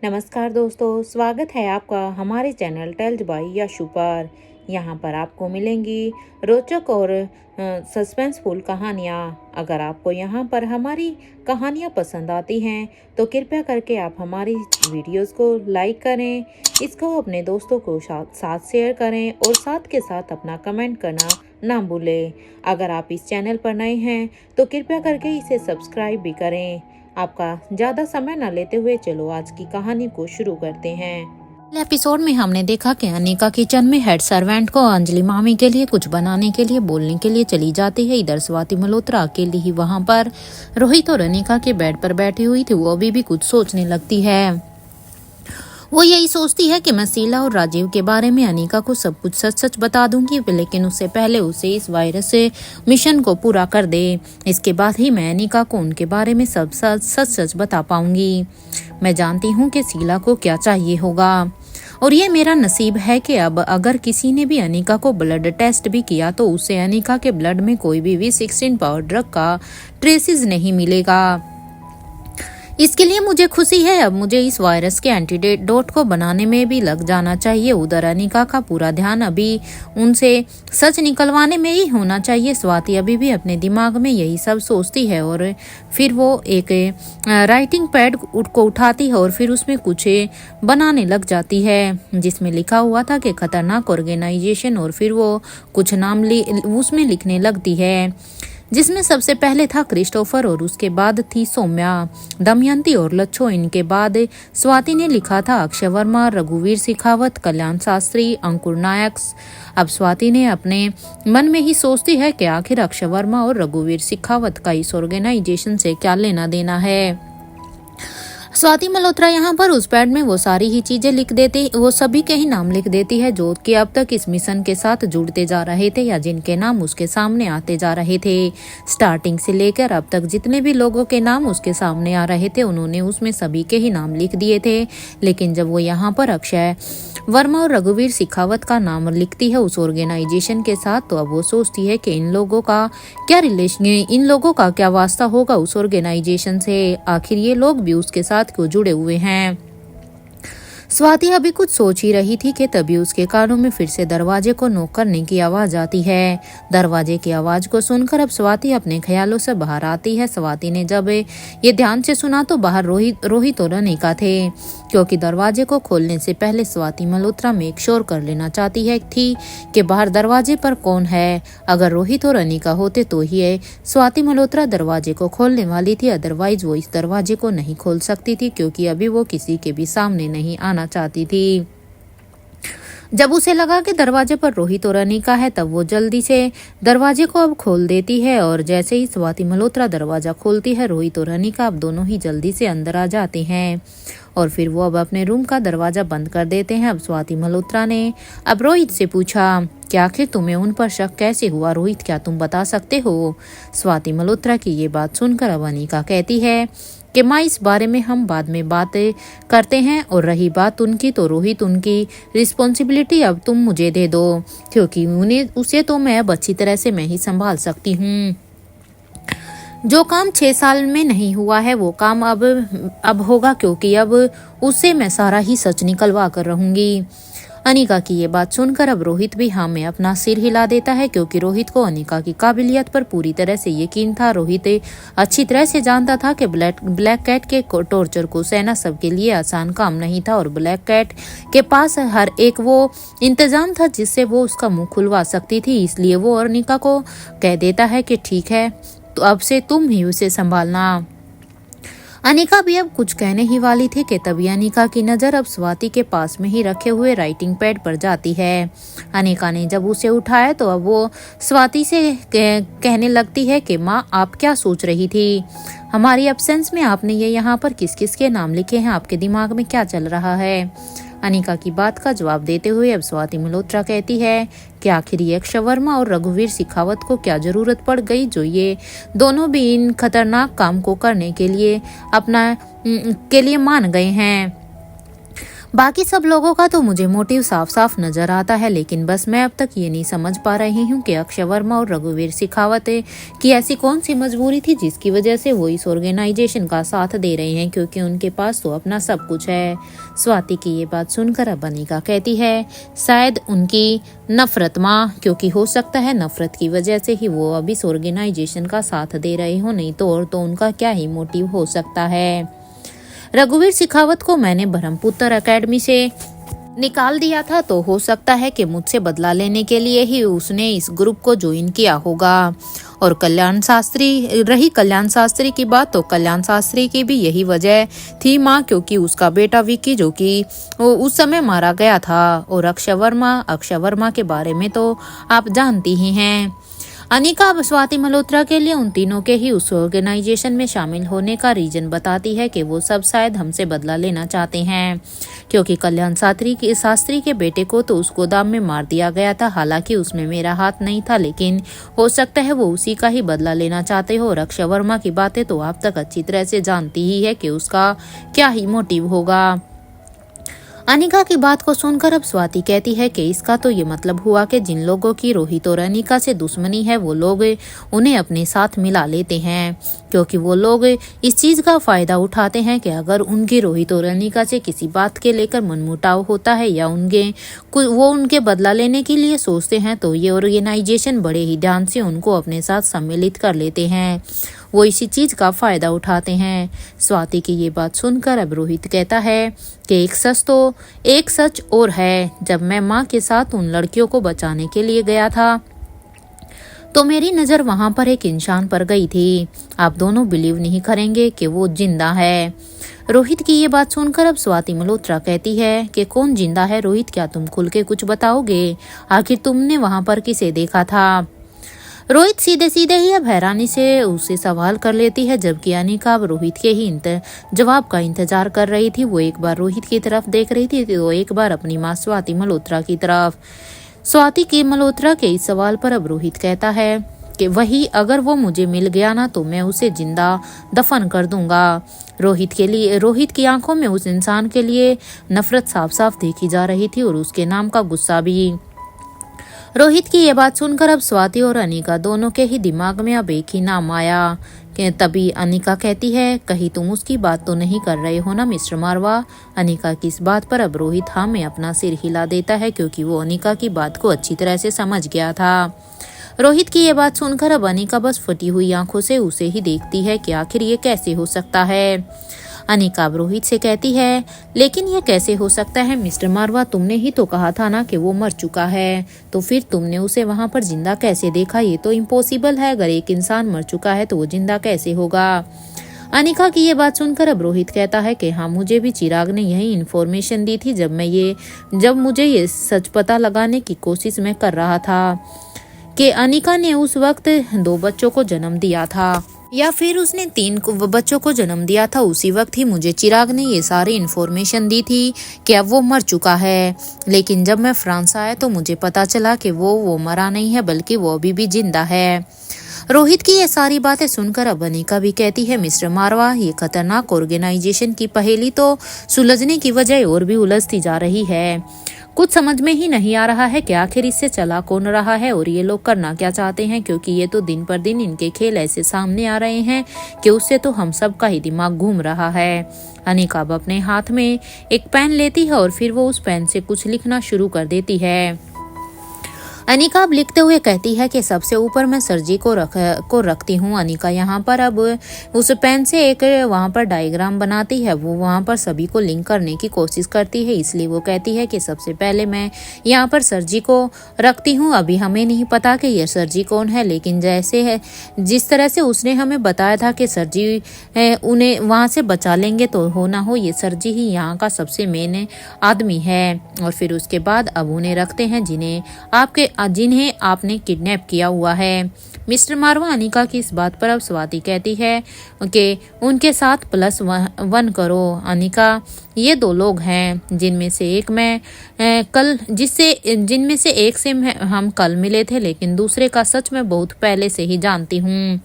नमस्कार दोस्तों, स्वागत है आपका हमारे चैनल टेल्स बाय यशु पर। यहाँ पर आपको मिलेंगी रोचक और सस्पेंसफुल कहानियाँ। अगर आपको यहाँ पर हमारी कहानियाँ पसंद आती हैं तो कृपया करके आप हमारी वीडियोस को लाइक करें, इसको अपने दोस्तों को साथ शेयर करें और साथ के साथ अपना कमेंट करना ना भूलें। अगर आप इस चैनल पर नए हैं तो कृपया करके इसे सब्सक्राइब भी करें। आपका ज़्यादा समय न लेते हुए चलो आज की कहानी को शुरू करते हैं। एपिसोड में हमने देखा कि अनिका किचन में हेड सर्वेंट को अंजलि मामी के लिए कुछ बनाने के लिए बोलने के लिए चली जाती है। इधर स्वाति मल्होत्रा अकेली ही वहां पर रोहित और अनिका के बेड पर बैठी हुई थी। वो अभी भी कुछ सोचने लगती है। वो यही सोचती है कि मैं शीला और राजीव के बारे में अनिका को सब कुछ सच सच बता दूंगी, लेकिन उससे पहले उसे इस वायरस से मिशन को पूरा कर दे। इसके बाद ही मैं अनिका को उनके बारे में सब सच सच बता पाऊंगी। मैं जानती हूँ कि शीला को क्या चाहिए होगा और ये मेरा नसीब है कि अब अगर किसी ने भी अनिका को ब्लड टेस्ट भी किया तो उसे अनिका के ब्लड में कोई भी V16 पावर ड्रग का ट्रेसेस नहीं मिलेगा। इसके लिए मुझे खुशी है। अब मुझे इस वायरस के एंटीडोट को बनाने में भी लग जाना चाहिए। उधर अनिका का पूरा ध्यान अभी उनसे सच निकलवाने में ही होना चाहिए। स्वाति अभी भी अपने दिमाग में यही सब सोचती है और फिर वो एक राइटिंग पैड को उठाती है और फिर उसमें कुछ बनाने लग जाती है जिसमें लिखा हुआ था कि खतरनाक ऑर्गेनाइजेशन, और फिर वो कुछ नाम उसमें लिखने लगती है जिसमें सबसे पहले था क्रिस्टोफर और उसके बाद थी सौम्या, दमयंती और लच्छो। इनके बाद स्वाति ने लिखा था अक्षय वर्मा, रघुवीर शेखावत, कल्याण शास्त्री, अंकुर नायक। अब स्वाति ने अपने मन में ही सोचती है कि आखिर अक्षय वर्मा और रघुवीर शेखावत का इस ऑर्गेनाइजेशन से क्या लेना देना है। स्वाति मल्होत्रा यहाँ पर उस पैड में वो सारी ही चीजें लिख देती, वो सभी के ही नाम लिख देती है जो कि अब तक इस मिशन के साथ जुड़ते जा रहे थे या जिनके नाम उसके सामने आते जा रहे थे। स्टार्टिंग से लेकर अब तक जितने भी लोगों के नाम उसके सामने आ रहे थे उन्होंने उसमें सभी के ही नाम लिख दिए थे। लेकिन जब वो यहाँ पर अक्षय वर्मा और रघुवीर शेखावत का नाम लिखती है उस ऑर्गेनाइजेशन के साथ, तो अब वो सोचती है कि इन लोगों का क्या रिलेशन, इन लोगों का क्या वास्ता होगा उस ऑर्गेनाइजेशन से। आखिर ये लोग भी उसके साथ क्यों जुड़े हुए हैं। स्वाति अभी कुछ सोच ही रही थी कि तभी उसके कानों में फिर से दरवाजे को नॉक करने की आवाज आती है। दरवाजे की आवाज को सुनकर अब स्वाति अपने ख्यालों से बाहर आती है। स्वाति ने जब ये ध्यान से सुना तो बाहर रोहित और अनिका थे, क्योंकि दरवाजे को खोलने से पहले स्वाति मल्होत्रा मेक श्योर कर लेना चाहती है थी कि बाहर दरवाजे पर कौन है। अगर रोहित और अनिका होते तो ही स्वाति मल्होत्रा दरवाजे को खोलने वाली थी, अदरवाइज वो इस दरवाजे को नहीं खोल सकती थी, क्योंकि अभी वो किसी के भी सामने नहीं आना चाहती थी। जब उसे लगा कि दरवाजे पर रोहित और अनिका है तब वो जल्दी से दरवाजे को अब खोल देती है और जैसे ही स्वाति मल्होत्रा दरवाजा खोलती है रोहित और अनिका अब दोनों ही जल्दी से अंदर आ जाते हैं और फिर वो अब अपने रूम का दरवाजा बंद कर देते हैं। अब स्वाति मल्होत्रा ने अब रोहित से पूछा कि आखिर तुम्हें उन पर शक कैसे हुआ रोहित, क्या तुम बता सकते हो। स्वाति मल्होत्रा की ये बात सुनकर अब अनिका कहती है कि माँ इस बारे में हम बाद में बात करते हैं, और रही बात उनकी तो रोहित उनकी रिस्पॉन्सिबिलिटी अब तुम मुझे दे दो, क्योंकि उसे तो मैं अब अच्छी तरह से मैं ही संभाल सकती हूँ। जो काम 6 साल में नहीं हुआ है वो काम अब होगा, क्योंकि अब उससे मैं सारा ही सच निकलवा कर रहूंगी। अनिका की ये बात सुनकर अब रोहित भी हाँ में अपना सिर हिला देता है, क्योंकि रोहित को अनिका की काबिलियत पर पूरी तरह से यकीन था। रोहित अच्छी तरह से जानता था कि ब्लैक कैट के टॉर्चर को सहना सबके लिए आसान काम नहीं था और ब्लैक कैट के पास हर एक वो इंतजाम था जिससे वो उसका मुंह खुलवा सकती थी। इसलिए वो अनिका को कह देता है कि ठीक है, तो अब से तुम ही उसे संभालना। अनिका भी अब कुछ कहने ही वाली थी कि तभी अनिका की नज़र अब स्वाति के पास में ही रखे हुए राइटिंग पैड पर जाती है। अनिका ने जब उसे उठाया तो अब वो स्वाति से कहने लगती है कि माँ आप क्या सोच रही थी, हमारी एब्सेंस में आपने ये यहाँ पर किस किस के नाम लिखे हैं, आपके दिमाग में क्या चल रहा है। अनिका की बात का जवाब देते हुए अब स्वाति मल्होत्रा कहती है कि आखिर ये अक्षय वर्मा और रघुवीर शेखावत को क्या जरूरत पड़ गई जो ये दोनों भी इन खतरनाक काम को करने के लिए मान गए हैं। बाकी सब लोगों का तो मुझे मोटिव साफ साफ नजर आता है, लेकिन बस मैं अब तक ये नहीं समझ पा रही हूँ कि अक्षय वर्मा और रघुवीर शेखावत की ऐसी कौन सी मजबूरी थी जिसकी वजह से वो इस ऑर्गेनाइजेशन का साथ दे रहे हैं, क्योंकि उनके पास तो अपना सब कुछ है। स्वाति की ये बात सुनकर अब अनिका कहती है शायद उनकी नफरत माँ, क्योंकि हो सकता है नफरत की वजह से ही वो अब इस ऑर्गेनाइजेशन का साथ दे रहे हो, नहीं तो और तो उनका क्या ही मोटिव हो सकता है। रघुवीर शेखावत को मैंने ब्रह्मपुत्र एकेडमी से निकाल दिया था, तो हो सकता है कि मुझसे बदला लेने के लिए ही उसने इस ग्रुप को ज्वाइन किया होगा। और कल्याण शास्त्री की बात, तो कल्याण शास्त्री की भी यही वजह थी माँ, क्योंकि उसका बेटा विक्की जो कि उस समय मारा गया था। और अक्षय वर्मा के बारे में तो आप जानती ही हैं। अनिका अब स्वाति मल्होत्रा के लिए उन तीनों के ही उस ऑर्गेनाइजेशन में शामिल होने का रीजन बताती है कि वो सब शायद हमसे बदला लेना चाहते हैं, क्योंकि कल्याण शास्त्री के बेटे को तो उस गोदाम में मार दिया गया था। हालांकि उसमें मेरा हाथ नहीं था, लेकिन हो सकता है वो उसी का ही बदला लेना चाहते हो। और अक्षय वर्मा की बातें तो आप तक अच्छी तरह से जानती ही है कि उसका क्या ही मोटिव होगा। अनिका की बात को सुनकर अब स्वाति कहती है कि इसका तो ये मतलब हुआ कि जिन लोगों की रोहित और अनिका से दुश्मनी है वो लोग उन्हें अपने साथ मिला लेते हैं, क्योंकि वो लोग इस चीज का फायदा उठाते हैं कि अगर उनकी रोहित और अनिका से किसी बात के लेकर मनमुटाव होता है या वो उनके बदला लेने के लिए सोचते हैं, तो ये ऑर्गेनाइजेशन बड़े ही ध्यान से उनको अपने साथ सम्मिलित कर लेते हैं। वो इसी चीज का फायदा उठाते हैं। स्वाति की ये बात सुनकर अब रोहित कहता है कि एक सच और है, जब मैं माँ के साथ उन लड़कियों को बचाने के लिए गया था तो मेरी नजर वहां पर एक इंसान पर गई थी। आप दोनों बिलीव नहीं करेंगे कि वो जिंदा है। रोहित की ये बात सुनकर अब स्वाति मल्होत्रा कहती है कि कौन जिंदा है रोहित, क्या तुम खुल के कुछ बताओगे? आखिर तुमने वहां पर किसे देखा था? रोहित सीधे सीधे ही अब हैरानी से उससे सवाल कर लेती है, जबकि अनिका अब रोहित के ही जवाब का इंतजार कर रही थी। वो एक बार रोहित की तरफ देख रही थी तो एक बार अपनी माँ स्वाति मल्होत्रा की तरफ। स्वाति के मल्होत्रा के इस सवाल पर अब रोहित कहता है कि वही अगर वो मुझे मिल गया ना तो मैं उसे जिंदा दफन कर दूंगा। रोहित की आंखों में उस इंसान के लिए नफरत साफ साफ देखी जा रही थी और उसके नाम का गुस्सा भी। रोहित की ये बात सुनकर अब स्वाति और अनिका दोनों के ही दिमाग में अब एक ही नाम आया। कि तभी अनिका कहती है कहीं तुम उसकी बात तो नहीं कर रहे हो ना मिस्टर मारवा? अनिका की इस बात पर अब रोहित हाँ में अपना सिर हिला देता है, क्योंकि वो अनिका की बात को अच्छी तरह से समझ गया था। रोहित की ये बात सुनकर अब अनिका बस फटी हुई आंखों से उसे ही देखती है कि आखिर ये कैसे हो सकता है। अनिका अब रोहित से कहती है लेकिन ये कैसे हो सकता है मिस्टर मारवा? तुमने ही तो कहा था ना कि वो मर चुका है, तो फिर तुमने उसे वहां पर जिंदा कैसे देखा? ये तो इम्पॉसिबल है। अगर एक इंसान मर चुका है तो वो जिंदा कैसे होगा? अनिका की ये बात सुनकर अब रोहित कहता है कि हाँ, मुझे भी चिराग ने यही इन्फॉर्मेशन दी थी जब मुझे ये सच पता लगाने की कोशिश मैं कर रहा था कि अनिका ने उस वक्त 2 बच्चों को जन्म दिया था या फिर उसने 3 बच्चों को जन्म दिया था। उसी वक्त ही मुझे चिराग ने ये सारी इन्फॉर्मेशन दी थी कि अब वो मर चुका है। लेकिन जब मैं फ्रांस आया तो मुझे पता चला कि वो मरा नहीं है, बल्कि वो अभी भी जिंदा है। रोहित की ये सारी बातें सुनकर अब अनिका भी कहती है मिस्टर मारवा, ये खतरनाक ऑर्गेनाइजेशन की पहेली तो सुलझने की वजह और भी उलझती जा रही है। कुछ समझ में ही नहीं आ रहा है कि आखिर इससे चला कौन रहा है और ये लोग करना क्या चाहते हैं, क्योंकि ये तो दिन पर दिन इनके खेल ऐसे सामने आ रहे हैं कि उससे तो हम सब का ही दिमाग घूम रहा है। अनिका अब अपने हाथ में एक पेन लेती है और फिर वो उस पेन से कुछ लिखना शुरू कर देती है। अनिका अब लिखते हुए कहती है कि सबसे ऊपर मैं सर जी को रखती हूँ। अनिका यहाँ पर अब उस पेन से एक वहाँ पर डायग्राम बनाती है। वो वहाँ पर सभी को लिंक करने की कोशिश करती है, इसलिए वो कहती है कि सबसे पहले मैं यहाँ पर सर जी को रखती हूँ। अभी हमें नहीं पता कि ये सर जी कौन है, लेकिन जिस तरह से उसने हमें बताया था कि सर जी उन्हें वहाँ से बचा लेंगे, तो हो ना हो ये सर जी ही यहाँ का सबसे मेन आदमी है। और फिर उसके बाद अब उन्हें रखते हैं जिन्हें आपने किडनैप किया हुआ है। मिस्टर मारवा, अनिका की इस बात पर अब स्वाति कहती है कि उनके साथ +1 करो। अनिका, ये 2 लोग हैं जिनमें से एक से हम कल मिले थे, लेकिन दूसरे का सच मैं बहुत पहले से ही जानती हूँ।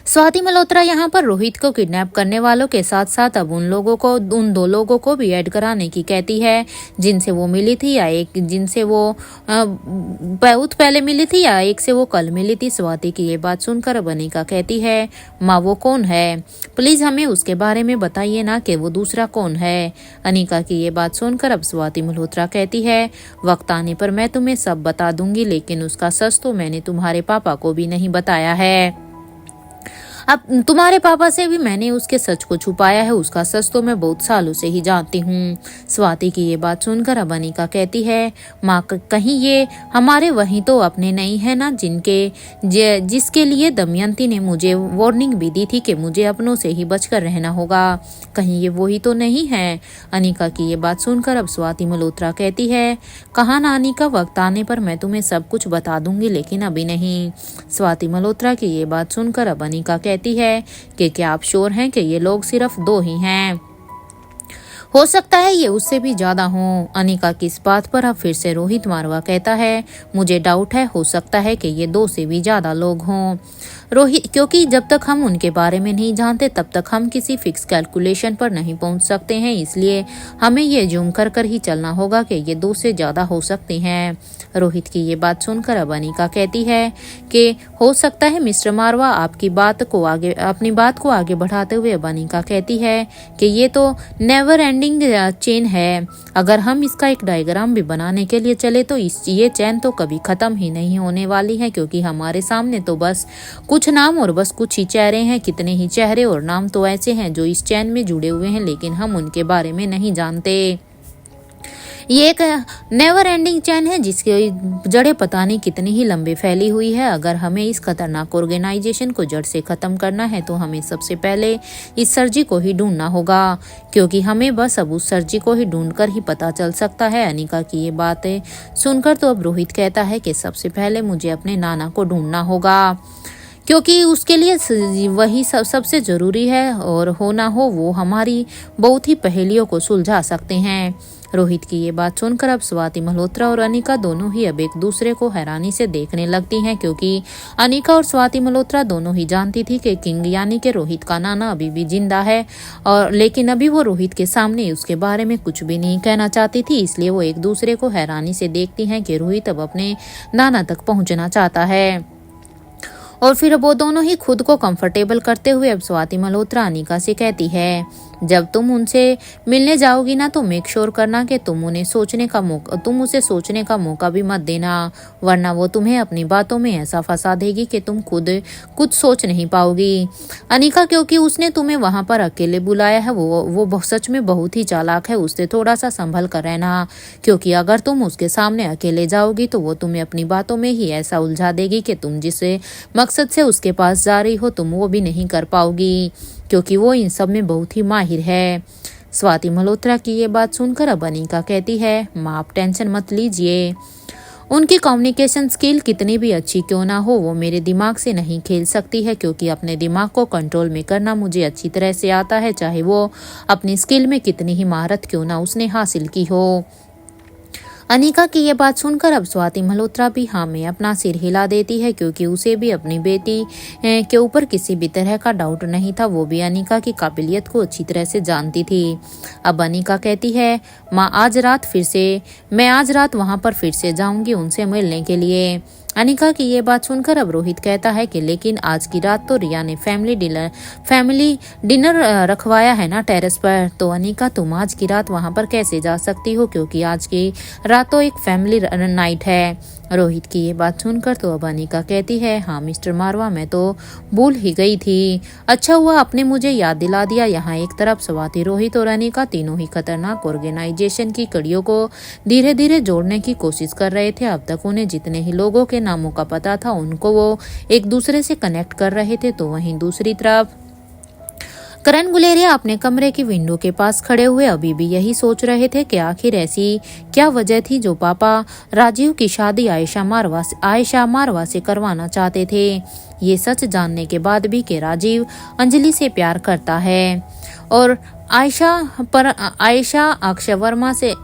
स्वाति मल्होत्रा यहाँ पर रोहित को किडनैप करने वालों के साथ साथ अब उन दो लोगों को भी ऐड कराने की कहती है, जिनसे वो मिली थी या एक जिनसे वो बहुत पहले मिली थी या एक से वो कल मिली थी। स्वाति की ये बात सुनकर अब अनिका कहती है, माँ वो कौन है, प्लीज हमें उसके बारे में बताइए ना कि वो दूसरा कौन है। अनिका की ये बात सुनकर अब स्वाति मल्होत्रा कहती है, वक्त आने पर मैं तुम्हें सब बता दूंगी, लेकिन उसका सच तो मैंने तुम्हारे पापा को भी नहीं बताया है। अब तुम्हारे पापा से भी मैंने उसके सच को छुपाया है, उसका सच तो मैं बहुत सालों से ही जानती हूँ। स्वाति की ये बात सुनकर अब अनिका कहती है, माँ कहीं ये हमारे वहीं तो अपने नहीं है ना जिसके लिए दमयंती ने मुझे वार्निंग भी दी थी कि मुझे अपनों से ही बचकर रहना होगा, कहीं ये वही तो नहीं है। अनिका की ये बात सुनकर अब स्वाति मल्होत्रा कहती है, कहा ना अनिका, वक्त आने पर मैं तुम्हें सब कुछ बता दूंगी, लेकिन अभी नहीं। स्वाति मल्होत्रा की ये बात सुनकर अब अनिका कहती है कि क्या आप श्योर हैं कि ये लोग सिर्फ दो ही हैं, हो सकता है ये उससे भी ज्यादा हों। अनिका की इस बात पर अब फिर से रोहित मारवा कहता है, मुझे डाउट है, हो सकता है कि ये दो से भी ज्यादा लोग हों रोहित, क्योंकि जब तक हम उनके बारे में नहीं जानते तब तक हम किसी फिक्स कैलकुलेशन पर नहीं पहुंच सकते हैं, इसलिए हमें ये जूम कर कर ही चलना होगा कि ये दो से ज्यादा हो सकते हैं। रोहित की ये बात सुनकर अब अनिका कहती है कि हो सकता है मिस्टर मारवा, अपनी बात को आगे बढ़ाते हुए अब अनिका कहती है कि ये तो नेवर एंडिंग चेन है, अगर हम इसका एक डायग्राम भी बनाने के लिए चले तो ये चैन तो कभी खत्म ही नहीं होने वाली है, क्योंकि हमारे सामने तो बस कुछ नाम और बस कुछ ही चेहरे हैं। कितने ही चेहरे और नाम तो ऐसे हैं जो इस चैन में जुड़े हुए हैं, लेकिन हम उनके बारे में नहीं जानते। ये एक नेवर एंडिंग चैन है जिसकी जड़ें पता नहीं कितनी ही लंबी फैली हुई है। अगर हमें इस खतरनाक ऑर्गेनाइजेशन को जड़ से खत्म करना है तो हमें सबसे पहले इस सर्जी को ही ढूंढना होगा, क्योंकि हमें बस अब उस सर्जी को ही ढूंढकर ही पता चल सकता है। अनिका की ये बातें सुनकर तो अब रोहित कहता है कि सबसे पहले मुझे अपने नाना को ढूंढना होगा, क्योंकि उसके लिए वही सबसे जरूरी है, और हो ना हो वो हमारी बहुत ही पहेलियों को सुलझा सकते हैं। रोहित की ये बात सुनकर अब स्वाति मल्होत्रा और अनिका दोनों ही अब एक दूसरे को हैरानी से देखने लगती हैं, क्योंकि अनिका और स्वाति मल्होत्रा दोनों ही जानती थी कि किंग यानी कि रोहित का नाना अभी भी जिंदा है, और लेकिन अभी वो रोहित के सामने उसके बारे में कुछ भी नहीं कहना चाहती थी, इसलिए वो एक दूसरे को हैरानी से देखती हैं कि रोहित अब अपने नाना तक पहुंचना चाहता है। और फिर वो दोनों ही खुद को कंफर्टेबल करते हुए अब स्वाति मल्होत्रा अनिका से कहती है, जब तुम उनसे मिलने जाओगी ना तो मेक श्योर करना कि तुम उसे सोचने का मौका भी मत देना, वरना वो तुम्हें अपनी बातों में ऐसा फंसा देगी कि तुम खुद कुछ सोच नहीं पाओगी। अनिका, क्योंकि उसने तुम्हें वहां पर अकेले बुलाया है, वो सच में बहुत ही चालाक है, उससे थोड़ा सा संभल कर रहना, क्योंकि अगर तुम उसके सामने अकेले जाओगी तो वो तुम्हें अपनी बातों में ही ऐसा उलझा देगी कि तुम जिस मकसद से उसके पास जा रही हो तुम वो भी नहीं कर पाओगी, क्योंकि वो इन सब में बहुत ही माहिर है। स्वाति मल्होत्रा की ये बात सुनकर अब अनिका कहती है, माँ आप टेंशन मत लीजिए, उनकी कम्युनिकेशन स्किल कितनी भी अच्छी क्यों ना हो वो मेरे दिमाग से नहीं खेल सकती है, क्योंकि अपने दिमाग को कंट्रोल में करना मुझे अच्छी तरह से आता है, चाहे वो अपनी स्किल में कितनी ही महारत क्यों ना उसने हासिल की हो। अनिका की ये बात सुनकर अब स्वाति मल्होत्रा भी हाँ में अपना सिर हिला देती है, क्योंकि उसे भी अपनी बेटी के ऊपर किसी भी तरह का डाउट नहीं था, वो भी अनिका की काबिलियत को अच्छी तरह से जानती थी। अब अनिका कहती है, माँ मैं आज रात वहां पर फिर से जाऊंगी उनसे मिलने के लिए। अनिका की ये बात सुनकर अब रोहित कहता है कि लेकिन आज की रात तो रिया ने फैमिली डिनर रखवाया है ना टेरेस पर, तो अनिका तुम आज की रात वहां पर कैसे जा सकती हो, क्योंकि आज की रात तो एक फैमिली नाइट है। रोहित की ये बात सुनकर तो अब अनिका कहती है, हाँ मिस्टर मारवा मैं तो भूल ही गई थी, अच्छा हुआ आपने मुझे याद दिला दिया। यहाँ एक तरफ स्वाति, रोहित और अनिका तीनों ही खतरनाक ऑर्गेनाइजेशन की कड़ियों को धीरे धीरे जोड़ने की कोशिश कर रहे थे। अब तक उन्हें जितने ही लोगों के नामों का पता था उनको वो एक दूसरे से कनेक्ट कर रहे थे, तो वहीं दूसरी तरफ करण गुलेरिया अपने कमरे की विंडो के पास खड़े हुए अभी भी यही सोच रहे थे कि आखिर ऐसी क्या वजह थी जो पापा राजीव की शादी आयशा मारवा से करवाना चाहते थे। ये सच जानने के बाद भी कि राजीव अंजलि से प्यार करता है और आयशा अक्षय वर्मा से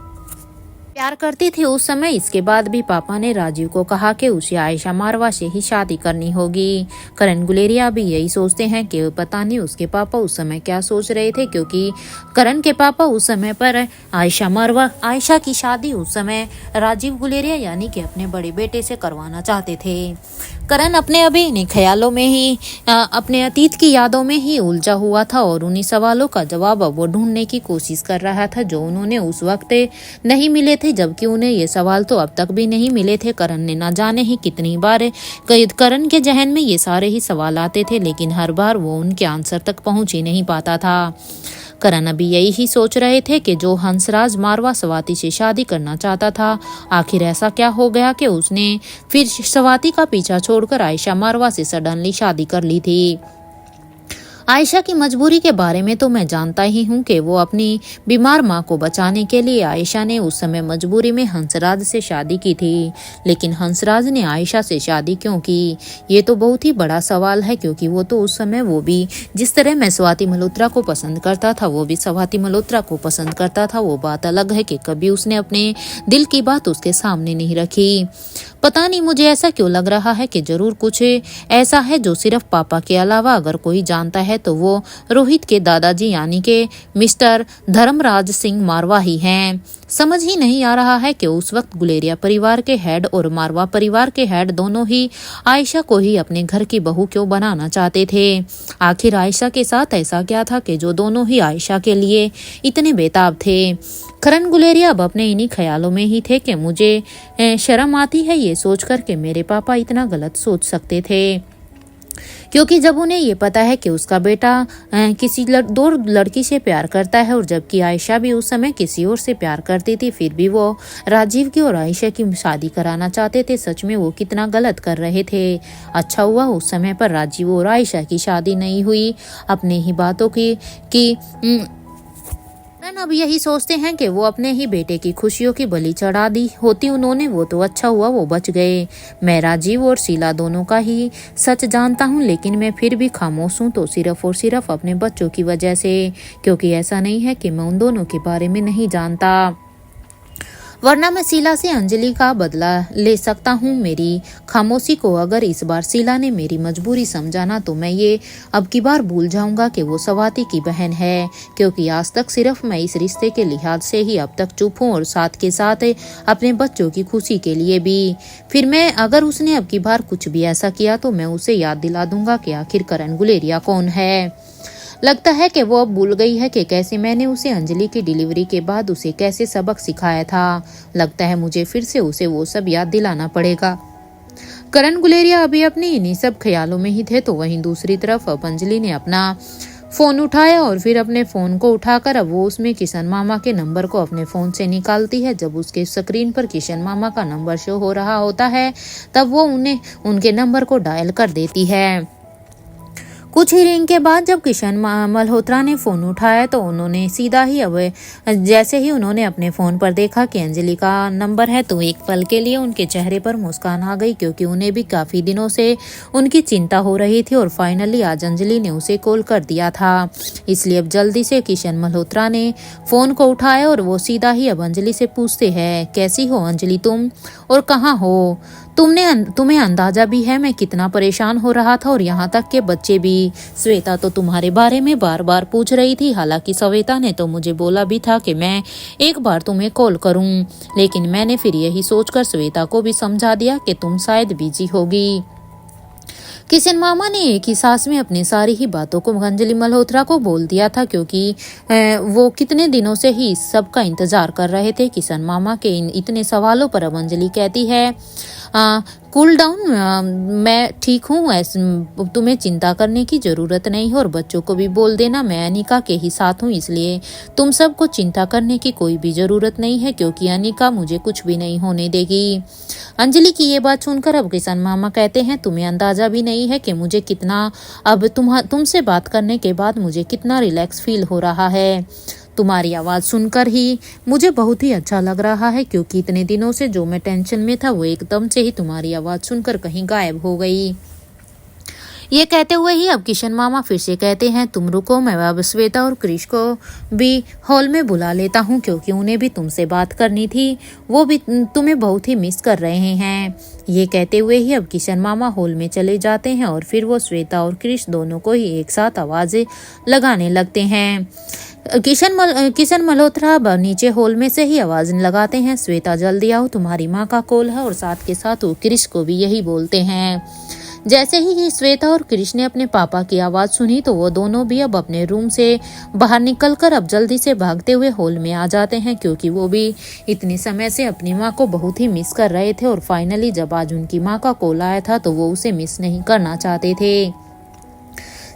प्यार करती थी उस समय। इसके बाद भी पापा ने राजीव को कहा कि उसे आयशा मारवा से ही शादी करनी होगी। करण गुलेरिया भी यही सोचते हैं कि पता नहीं उसके पापा उस समय क्या सोच रहे थे, क्योंकि करण के पापा उस समय पर आयशा की शादी उस समय राजीव गुलेरिया यानी कि अपने बड़े बेटे से करवाना चाहते थे। करण अपने अभी इन्हीं ख्यालों में ही अपने अतीत की यादों में ही उलझा हुआ था और उन्हीं सवालों का जवाब अब वो ढूंढने की कोशिश कर रहा था जो उन्होंने उस वक्त नहीं मिले थे, जबकि उन्हें ये सवाल तो अब तक भी नहीं मिले थे। करण ने ना जाने ही कितनी बार करण के जहन में ये सारे ही सवाल आते थे, लेकिन हर बार वो उनके आंसर तक पहुंच ही नहीं पाता था। करण अभी यही ही सोच रहे थे कि जो हंसराज मारवा स्वाति से शादी करना चाहता था, आखिर ऐसा क्या हो गया कि उसने फिर स्वाति का पीछा छोड़कर आयशा मारवा से सडनली शादी कर ली थी। आयशा की मजबूरी के बारे में तो मैं जानता ही हूँ कि वो अपनी बीमार माँ को बचाने के लिए आयशा ने उस समय मजबूरी में हंसराज से शादी की थी, लेकिन हंसराज ने आयशा से शादी क्यों की, ये तो बहुत ही बड़ा सवाल है, क्योंकि वो तो उस समय वो भी जिस तरह मैं स्वाति मल्होत्रा को पसंद करता था वो भी स्वाति मल्होत्रा को पसंद करता था। वो बात अलग है कि कभी उसने अपने दिल की बात उसके सामने नहीं रखी। पता नहीं मुझे ऐसा क्यों लग रहा है कि जरूर कुछ ऐसा है जो सिर्फ पापा के अलावा अगर कोई जानता है तो वो रोहित के दादाजी यानी के मिस्टर धर्मराज सिंह मारवा ही हैं। समझ ही नहीं आ रहा है कि उस वक्त गुलेरिया परिवार के हेड और मारवा परिवार के हेड दोनों ही आयशा को ही अपने घर की बहू क्यों बनाना चाहते थे। आखिर आयशा के साथ ऐसा क्या था कि जो दोनों ही आयशा के लिए इतने बेताब थे। करण गुलेरिया अब अपने इन्हीं ख्यालों में ही थे कि मुझे शर्म आती है ये सोचकर कि मेरे पापा इतना गलत सोच सकते थे, क्योंकि जब उन्हें ये पता है कि उसका बेटा किसी दो लड़की से प्यार करता है और जबकि आयशा भी उस समय किसी और से प्यार करती थी, फिर भी वो राजीव की और आयशा की शादी कराना चाहते थे। सच में वो कितना गलत कर रहे थे। अच्छा हुआ उस समय पर राजीव और आयशा की शादी नहीं हुई। अपने ही बातों की अब यही सोचते हैं कि वो अपने ही बेटे की खुशियों की बलि चढ़ा दी होती उन्होंने, वो तो अच्छा हुआ वो बच गए। मैं राजीव और शीला दोनों का ही सच जानता हूँ, लेकिन मैं फिर भी खामोश हूँ तो सिर्फ और सिर्फ अपने बच्चों की वजह से, क्योंकि ऐसा नहीं है कि मैं उन दोनों के बारे में नहीं जानता, वरना मैं शीला से अंजलि का बदला ले सकता हूँ। मेरी खामोशी को अगर इस बार शीला ने मेरी मजबूरी समझाना तो मैं ये अब की बार भूल जाऊंगा कि वो स्वाति की बहन है, क्योंकि आज तक सिर्फ मैं इस रिश्ते के लिहाज से ही अब तक चुप हूँ और साथ के साथ अपने बच्चों की खुशी के लिए भी। फिर मैं अगर उसने अब की बार कुछ भी ऐसा किया तो मैं उसे याद दिला दूंगा कि आखिर करण गुलेरिया कौन है। लगता है कि वो अब भूल गई है कि कैसे मैंने उसे अंजलि की डिलीवरी के बाद उसे कैसे सबक सिखाया था। लगता है मुझे फिर से उसे वो सब याद दिलाना पड़ेगा। करण गुलेरिया अभी अपने इन्हीं सब ख्यालों में ही थे तो वहीं दूसरी तरफ अब अंजलि ने अपना फोन उठाया और फिर अपने फोन को उठाकर अब वो उसमें किशन मामा के नंबर को अपने फोन से निकालती है। जब उसके स्क्रीन पर किशन मामा का नंबर शो हो रहा होता है तब वो उन्हें उनके नंबर को डायल कर देती है। कुछ ही रिंग के बाद जब किशन मल्होत्रा ने फोन उठाया तो उन्होंने सीधा ही अब जैसे ही उन्होंने अपने फोन पर देखा कि अंजलि का नंबर है तो एक पल के लिए उनके चेहरे पर मुस्कान आ गई, क्योंकि उन्हें भी काफी दिनों से उनकी चिंता हो रही थी और फाइनली आज अंजलि ने उसे कॉल कर दिया था। इसलिए अब जल्दी से किशन मल्होत्रा ने फोन को उठाया और वो सीधा ही अब अंजलि से पूछते हैं, कैसी हो अंजलि तुम, और कहाँ हो? तुम्हें अंदाजा भी है मैं कितना परेशान हो रहा था, और यहाँ तक के बच्चे भी। श्वेता तो तुम्हारे बारे में बार बार पूछ रही थी, हालांकि श्वेता ने तो मुझे बोला भी था कि मैं एक बार तुम्हें कॉल करूं, लेकिन मैंने फिर यही सोचकर श्वेता को भी समझा दिया कि तुम शायद बिजी होगी। किशन मामा ने एक ही सांस में अपनी सारी ही बातों को अंजलि मल्होत्रा को बोल दिया था, क्योंकि वो कितने दिनों से ही सब का इंतजार कर रहे थे। किशन मामा के इन इतने सवालों पर अब अंजलि कहती है, कूल डाउन, मैं ठीक हूँ, तुम्हें चिंता करने की ज़रूरत नहीं है, और बच्चों को भी बोल देना मैं अनिका के ही साथ हूँ, इसलिए तुम सबको चिंता करने की कोई भी ज़रूरत नहीं है, क्योंकि अनिका मुझे कुछ भी नहीं होने देगी। अंजलि की ये बात सुनकर अब किशन मामा कहते हैं, तुम्हें अंदाज़ा भी नहीं है कि मुझे कितना अब तुमसे बात करने के बाद मुझे कितना रिलैक्स फील हो रहा है। तुम्हारी आवाज़ सुनकर ही मुझे बहुत ही अच्छा लग रहा है, क्योंकि इतने दिनों से जो मैं टेंशन में था वो एकदम से ही तुम्हारी आवाज़ सुनकर कहीं गायब हो गई। ये कहते हुए ही अब किशन मामा फिर से कहते हैं, तुम रुको, मैं अब श्वेता और क्रिश को भी हॉल में बुला लेता हूँ क्योंकि उन्हें भी तुमसे बात करनी थी, वो भी तुम्हें बहुत ही मिस कर रहे हैं। ये कहते हुए ही अब किशन मामा हॉल में चले जाते हैं और फिर वो श्वेता और क्रिश दोनों को ही एक साथ आवाज़ें लगाने लगते हैं। किशन मल्होत्रा अब नीचे हॉल में से ही आवाज लगाते हैं, श्वेता जल्दी आओ, तुम्हारी माँ का कॉल है, और साथ के साथ वो क्रिश को भी यही बोलते हैं। जैसे ही श्वेता और क्रिश ने अपने पापा की आवाज सुनी तो वो दोनों भी अब अपने रूम से बाहर निकलकर अब जल्दी से भागते हुए हॉल में आ जाते हैं क्योंकि वो भी इतने समय से अपनी माँ को बहुत ही मिस कर रहे थे और फाइनली जब आज उनकी माँ का कॉल आया था तो वो उसे मिस नहीं करना चाहते थे।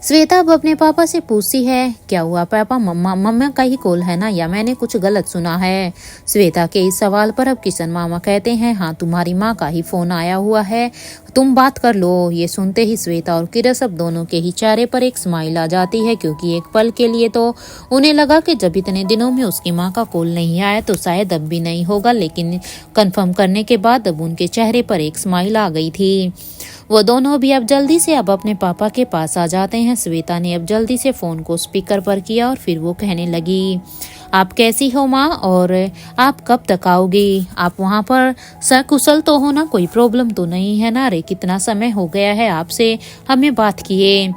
श्वेता अब अपने पापा से पूछती है, क्या हुआ पापा, मम्मा का ही कॉल है ना, या मैंने कुछ गलत सुना है? श्वेता के इस सवाल पर अब किशन मामा कहते हैं, हाँ तुम्हारी माँ का ही फोन आया हुआ है, तुम बात कर लो। ये सुनते ही श्वेता और किरस अब दोनों के ही चेहरे पर एक स्माइल आ जाती है क्योंकि एक पल के लिए तो उन्हें लगा कि जब इतने दिनों में उसकी माँ का कॉल नहीं आया तो शायद अब भी नहीं होगा, लेकिन कंफर्म करने के बाद अब उनके चेहरे पर एक स्माइल आ गई थी। वो दोनों भी अब जल्दी से अब अपने पापा के पास आ जाते हैं। श्वेता ने अब जल्दी से फोन को स्पीकर पर किया और फिर वो कहने लगी, आप कैसी हो माँ, और आप कब तक आओगी? आप वहाँ पर सकुशल तो हो ना, कोई प्रॉब्लम तो नहीं है ना? अरे कितना समय हो गया है आपसे हमें बात किए।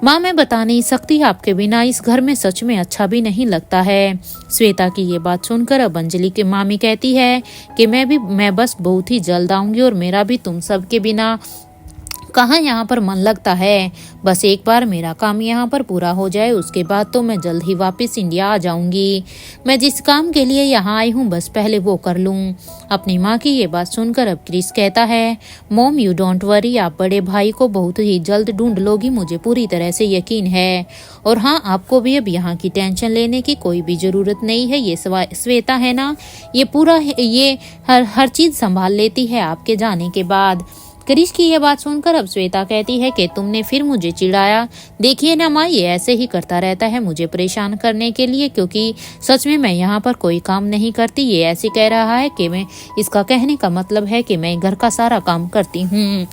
माँ मैं बता नहीं सकती, आपके बिना इस घर में सच में अच्छा भी नहीं लगता है। श्वेता की ये बात सुनकर अब अंजलि की मामी कहती है कि मैं बस बहुत ही जल्द आऊंगी और मेरा भी तुम सब के बिना कहाँ यहाँ पर मन लगता है। बस एक बार मेरा काम यहाँ पर पूरा हो जाए, उसके बाद तो मैं जल्द ही वापस इंडिया आ जाऊंगी। मैं जिस काम के लिए यहाँ आई हूँ बस पहले वो कर लूँ। अपनी माँ की ये बात सुनकर अब क्रिस कहता है, मॉम यू डोंट वरी, आप बड़े भाई को बहुत ही जल्द ढूंढ लोगी, मुझे पूरी तरह से यकीन है। और हाँ, आपको भी अब यहाँ की टेंशन लेने की कोई भी ज़रूरत नहीं है। ये श्वेता है ना, ये हर चीज़ संभाल लेती है आपके जाने के बाद। क्रिश की यह बात सुनकर अब श्वेता कहती है कि तुमने फिर मुझे चिढ़ाया। देखिए ना माँ, ये ऐसे ही करता रहता है मुझे परेशान करने के लिए, क्योंकि सच में मैं यहाँ पर कोई काम नहीं करती। ये ऐसे कह रहा है कि मैं, इसका कहने का मतलब है कि मैं घर का सारा काम करती हूँ।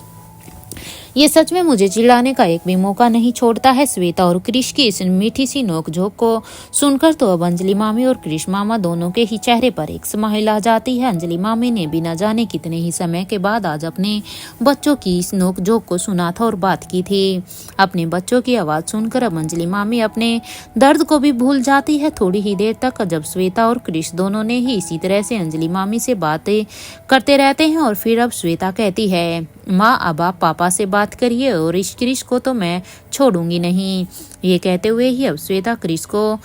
ये सच में मुझे चिढ़ाने का एक भी मौका नहीं छोड़ता है। श्वेता और क्रिश की इस मीठी सी नोकझोंक को सुनकर तो अब अंजलि मामी और क्रिश मामा दोनों के ही चेहरे पर एक स्माइल आ जाती है। अंजलि मामी ने बिना जाने कितने ही समय के बाद आज अपने बच्चों की इस नोकझोंक को सुना था और बात की थी। अपने बच्चों की आवाज़ सुनकर अब अंजलि मामी अपने दर्द को भी भूल जाती है थोड़ी ही देर तक, जब श्वेता और क्रिश दोनों ने ही इसी तरह से अंजलि मामी से बातें करते रहते हैं। और फिर अब श्वेता कहती है, माँ अब आप पापा से बात करिए और इस क्रिश को तो मैं छोड़ूंगी नहीं। ये कहते हुए ही अब श्वेता क्रिश को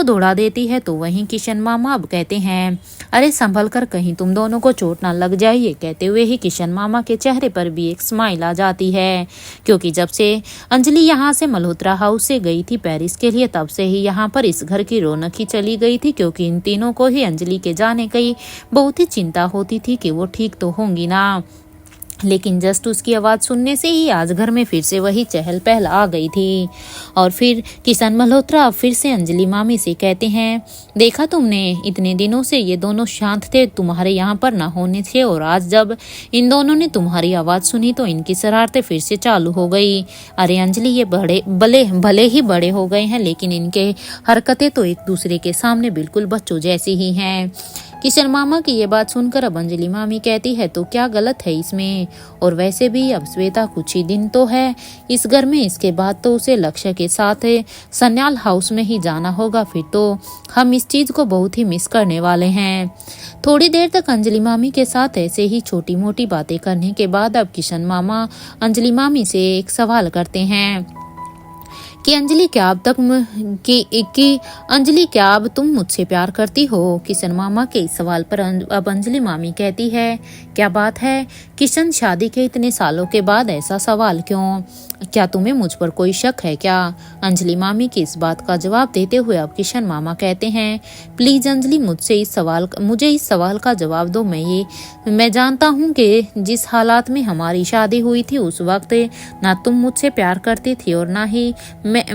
दौड़ा देती है। तो वहीं किशन मामा अब कहते हैं, अरे संभल कर, कहीं तुम दोनों को चोट ना लग जाए। ये कहते हुए ही किशन मामा के चेहरे पर भी एक स्माइल आ जाती है, क्योंकि जब से अंजलि यहाँ से मल्होत्रा हाउस से गई थी पेरिस के लिए, तब से ही यहाँ पर इस घर की रौनक ही चली गई थी, क्योंकि इन तीनों को ही अंजलि के जाने की बहुत ही चिंता होती थी कि वो ठीक तो होंगी ना। लेकिन जस्ट उसकी आवाज़ सुनने से ही आज घर में फिर से वही चहल पहल आ गई थी। और फिर किशन मल्होत्रा फिर से अंजलि मामी से कहते हैं, देखा तुमने, इतने दिनों से ये दोनों शांत थे, तुम्हारे यहाँ पर ना होने थे, और आज जब इन दोनों ने तुम्हारी आवाज़ सुनी तो इनकी शरारतें फिर से चालू हो गई। अरे अंजलि, ये भले ही बड़े हो गए हैं, लेकिन इनके हरकतें तो एक दूसरे के सामने बिल्कुल बच्चों जैसी ही हैं। किशन मामा की ये बात सुनकर अब अंजलि मामी कहती है, तो क्या गलत है इसमें? और वैसे भी अब श्वेता कुछ ही दिन तो है इस घर में, इसके बाद तो उसे लक्ष्य के साथ सन्याल हाउस में ही जाना होगा। फिर तो हम इस चीज़ को बहुत ही मिस करने वाले हैं। थोड़ी देर तक अंजलि मामी के साथ ऐसे ही छोटी मोटी बातें करने के बाद अब किशन मामा अंजलि मामी से एक सवाल करते हैं कि अंजलि, क्या अब तुम मुझसे प्यार करती हो? किशन मामा के इस सवाल पर अब अंजलि मामी कहती है, क्या बात है किशन, शादी के इतने सालों के बाद ऐसा सवाल क्यों? क्या तुम्हें मुझ पर कोई शक है क्या? अंजलि मामी की इस बात का जवाब देते हुए अब किशन मामा कहते हैं, प्लीज अंजलि, मुझे इस सवाल का जवाब दो। मैं जानता हूँ कि जिस हालात में हमारी शादी हुई थी उस वक्त ना तुम मुझसे प्यार करती थी और ना ही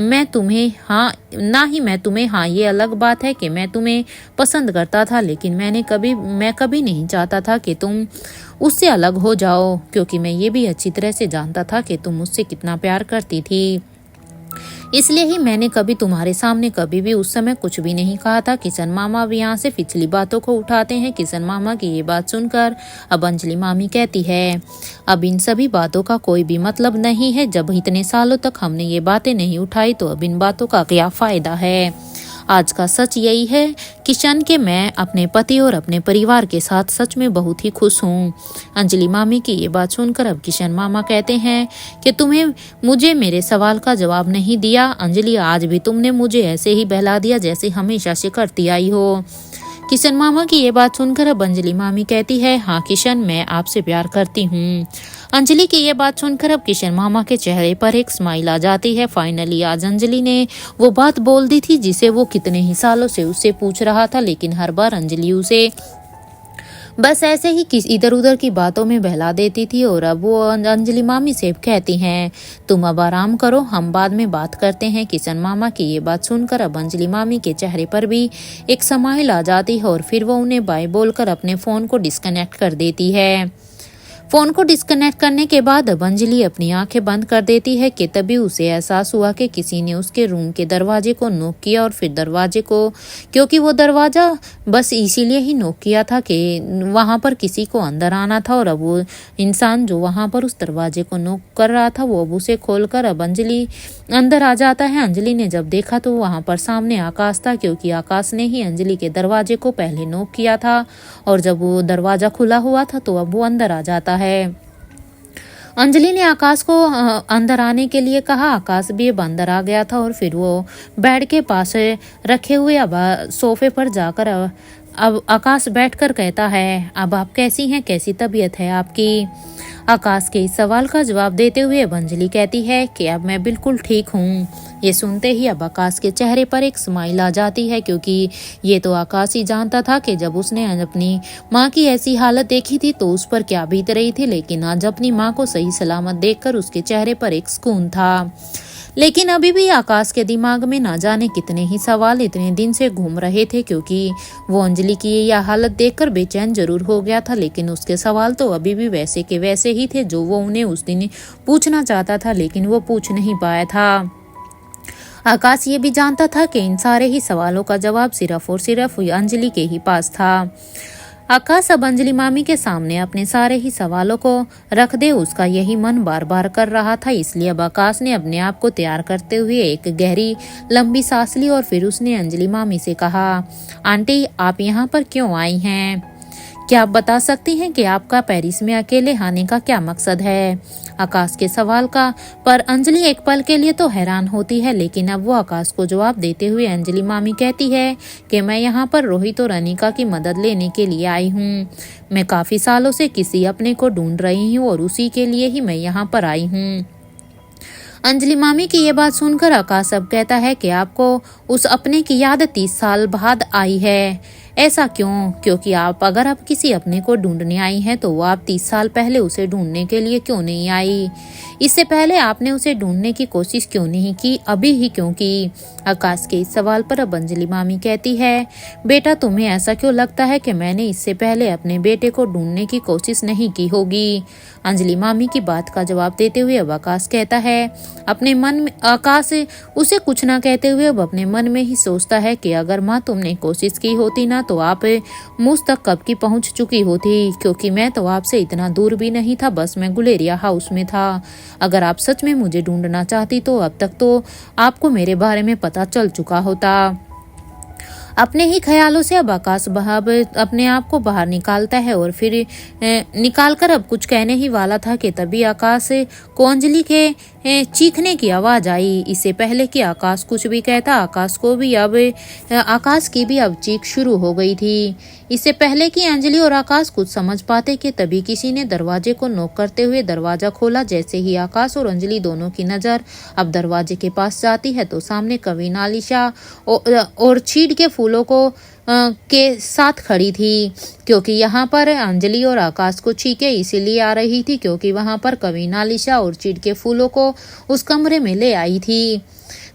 मैं तुम्हें हाँ ना ही मैं तुम्हें, हाँ ये अलग बात है कि मैं तुम्हें पसंद करता था, लेकिन मैं कभी नहीं चाहता था कि तुम उससे अलग हो जाओ, क्योंकि मैं ये भी अच्छी तरह से जानता था कि तुम मुझसे कितना प्यार करती थी। इसलिए ही मैंने कभी तुम्हारे सामने कभी भी उस समय कुछ भी नहीं कहा था। किशन मामा भी यहाँ से पिछली बातों को उठाते हैं। किशन मामा की ये बात सुनकर अब अंजलि मामी कहती है, अब इन सभी बातों का कोई भी मतलब नहीं है। जब इतने सालों तक हमने ये बातें नहीं उठाई तो अब इन बातों का क्या फायदा है। आज का सच यही है किशन के मैं अपने पति और अपने परिवार के साथ सच में बहुत ही खुश हूँ। अंजलि मामी की ये बात सुनकर अब किशन मामा कहते हैं कि तुम्हें मुझे मेरे सवाल का जवाब नहीं दिया अंजलि, आज भी तुमने मुझे ऐसे ही बहला दिया जैसे हमेशा से करती आई हो। किशन मामा की ये बात सुनकर अब अंजलि मामी कहती है, हाँ किशन मैं आपसे प्यार करती हूँ। अंजलि की ये बात सुनकर अब किशन मामा के चेहरे पर एक स्माइल आ जाती है। फाइनली आज अंजलि ने वो बात बोल दी थी जिसे वो कितने ही सालों से उससे पूछ रहा था, लेकिन हर बार अंजलि उसे बस ऐसे ही इधर उधर की बातों में बहला देती थी। और अब वो अंजलि मामी से कहती हैं, तुम अब आराम करो, हम बाद में बात करते हैं। किशन मामा की ये बात सुनकर अब अंजलि मामी के चेहरे पर भी एक स्माइल आ जाती है और फिर वो उन्हें बाय बोलकर अपने फ़ोन को डिस्कनेक्ट कर देती है। फ़ोन को डिस्कनेक्ट करने के बाद अब अंजलि अपनी आंखें बंद कर देती है कि तभी उसे एहसास हुआ कि किसी ने उसके रूम के दरवाजे को नॉक किया। और फिर दरवाजे को, क्योंकि वो दरवाज़ा बस इसीलिए ही नॉक किया था कि वहाँ पर किसी को अंदर आना था, और अब वो इंसान जो वहाँ पर उस दरवाजे को नॉक कर रहा था वो अब उसे खोलकर अब अंजलि अंदर आ जाता है। अंजलि ने जब देखा तो वहाँ पर सामने आकाश था, क्योंकि आकाश ने ही अंजलि के दरवाजे को पहले नॉक किया था, और जब वो दरवाज़ा खुला हुआ था तो अब वो अंदर आ जाता है। अंजलि ने आकाश को अंदर आने के लिए कहा। आकाश भी अब अंदर आ गया था और फिर वो बेड के पास रखे हुए अब सोफे पर जाकर अब आकाश बैठकर कहता है, अब आप कैसी हैं, कैसी तबीयत है आपकी। आकाश के इस सवाल का जवाब देते हुए अब अंजलि कहती है कि अब मैं बिल्कुल ठीक हूँ। ये सुनते ही अब आकाश के चेहरे पर एक स्माइल आ जाती है, क्योंकि ये तो आकाश ही जानता था कि जब उसने अपनी माँ की ऐसी हालत देखी थी तो उस पर क्या बीत रही थी। लेकिन आज अपनी माँ को सही सलामत देखकर उसके चेहरे पर एक सुकून था। लेकिन अभी भी आकाश के दिमाग में ना जाने कितने ही सवाल इतने दिन से घूम रहे थे, क्योंकि वो अंजलि की यह हालत देखकर बेचैन जरूर हो गया था, लेकिन उसके सवाल तो अभी भी वैसे के वैसे ही थे जो वो उन्हें उस दिन पूछना चाहता था, लेकिन वो पूछ नहीं पाया था। आकाश ये भी जानता था कि इन सारे ही सवालों का जवाब सिर्फ और सिर्फ अंजलि के ही पास था। आकाश अब अंजलि मामी के सामने अपने सारे ही सवालों को रख दे, उसका यही मन बार बार कर रहा था। इसलिए अब आकाश ने अपने आप को तैयार करते हुए एक गहरी लंबी सांस ली और फिर उसने अंजलि मामी से कहा, आंटी आप यहाँ पर क्यों आई हैं? क्या आप बता सकती हैं कि आपका पेरिस में अकेले आने का क्या मकसद है? आकाश के सवाल का पर अंजलि एक पल के लिए तो हैरान होती है, लेकिन अब वो आकाश को जवाब देते हुए अंजलि मामी कहती है कि मैं यहाँ पर रोहित और अनिका की मदद लेने के लिए आई हूँ। मैं काफी सालों से किसी अपने को ढूंढ रही हूँ और उसी के लिए ही मैं यहाँ पर आई हूँ। अंजलि मामी की ये बात सुनकर आकाश अब कहता है कि आपको उस अपने की याद 30 साल बाद आई है। ऐसा क्यों? क्योंकि अगर आप किसी अपने को ढूंढने आई हैं तो वो आप 30 साल पहले उसे ढूंढने के लिए क्यों नहीं आई? इससे पहले आपने उसे ढूंढने की कोशिश क्यों नहीं की? अभी ही क्यों की? आकाश के इस सवाल पर अब अंजलि मामी कहती है, बेटा तुम्हें ऐसा क्यों लगता है कि मैंने इससे पहले अपने बेटे को ढूंढने की कोशिश नहीं की होगी? अंजलि मामी की बात का जवाब देते हुए अब आकाश कहता है, अपने मन में आकाश उसे कुछ ना कहते हुए अब अपने मन में ही सोचता है कि अगर माँ तुमने कोशिश की होती ना तो आप मुझ तक कब की पहुंच चुकी होती, क्योंकि मैं तो आपसे इतना दूर भी नहीं था, बस मैं गुलेरिया हाउस में था। अगर आप सच में मुझे ढूंढना चाहती तो अब तक तो आपको मेरे बारे में पता चल चुका होता। अपने ही ख्यालों से अब आकाश अपने आप को बाहर निकालता है और फिर निकालकर अब कुछ कहने ही वाला था कि तभी आकाश को अंजलि के चीखने की आवाज आई। इससे पहले कि आकाश कुछ भी कहता आकाश की भी अब चीख शुरू हो गई थी। इससे पहले कि अंजलि और आकाश कुछ समझ पाते कि तभी किसी ने दरवाजे को नॉक करते हुए दरवाजा खोला। जैसे ही आकाश और अंजलि दोनों की नजर अब दरवाजे के पास जाती है तो सामने कविन आलिशा और चीड़ के फूलों को के साथ खड़ी थी, क्योंकि यहाँ पर अंजलि और आकाश को चीखें इसीलिए आ रही थी क्योंकि वहाँ पर कविन आलिशा और चीड़ के फूलों को उस कमरे में ले आई थी।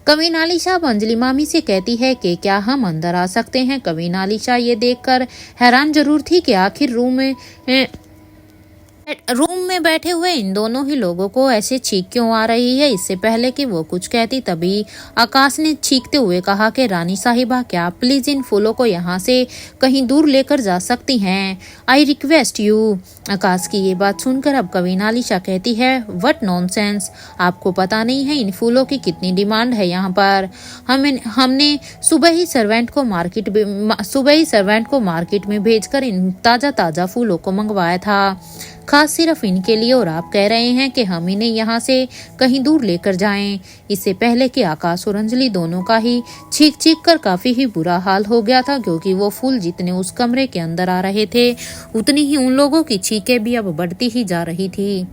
कविन आलिशा अब अंजलि मामी से कहती है कि क्या हम अंदर आ सकते हैं। कविन आलिशा ये देखकर हैरान जरूर थी कि आखिर रूम में बैठे हुए इन दोनों ही लोगों को ऐसे छींक क्यों आ रही है। इससे पहले कि वो कुछ कहती तभी आकाश ने चीखते हुए कहा कि रानी साहिबा, क्या आप प्लीज इन फूलों को यहाँ से कहीं दूर लेकर जा सकती हैं। I request you. आकाश की ये बात सुनकर अब कविन आलिशा कहती है, व्हाट नॉनसेंस, आपको पता नहीं है इन फूलों की कितनी डिमांड है यहाँ पर। हमने सुबह ही सर्वेंट को मार्केट में भेजकर इन ताजा ताजा फूलों को मंगवाया था, खास सिर्फ इनके लिए, और आप कह रहे हैं कि हम इन्हें यहाँ से कहीं दूर लेकर जाएं। इससे पहले कि आकाश और अंजलि दोनों का ही चीख चीख कर काफी ही बुरा हाल हो गया था, क्योंकि वो फूल जितने उस कमरे के अंदर आ रहे थे उतनी ही उन लोगों की चीखें भी अब बढ़ती ही जा रही थी।